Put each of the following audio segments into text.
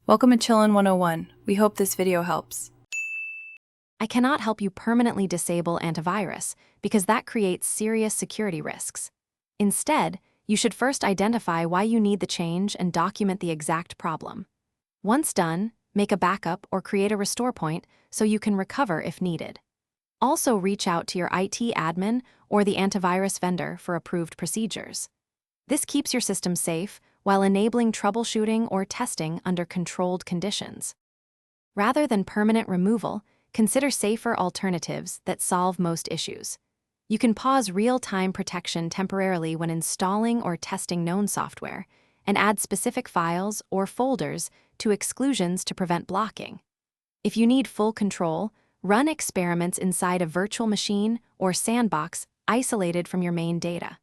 Welcome to Chillin' 101. We hope this video helps. I cannot help you permanently disable antivirus because that creates serious security risks. Instead, you should first identify why you need the change and document the exact problem. Once done, make a backup or create a restore point so you can recover if needed. Also, reach out to your IT admin or the antivirus vendor for approved procedures. This keeps your system safe while enabling troubleshooting or testing under controlled conditions. Rather than permanent removal, consider safer alternatives that solve most issues. You can pause real-time protection temporarily when installing or testing known software, and add specific files or folders to exclusions to prevent blocking. If you need full control, run experiments inside a virtual machine or sandbox isolated from your main data.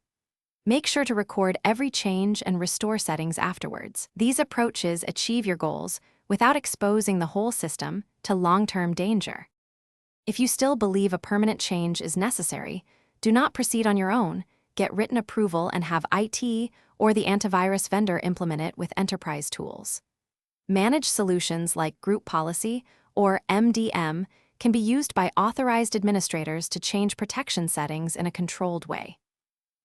Make sure to record every change and restore settings afterwards. These approaches achieve your goals without exposing the whole system to long-term danger. If you still believe a permanent change is necessary, do not proceed on your own. Get written approval and have IT or the antivirus vendor implement it with enterprise tools. Managed solutions like Group Policy or MDM can be used by authorized administrators to change protection settings in a controlled way.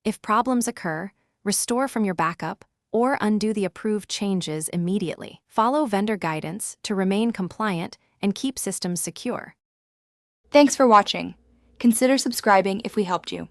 If problems occur, restore from your backup or undo the approved changes immediately. Follow vendor guidance to remain compliant and keep systems secure. Thanks for watching. Consider subscribing if we helped you.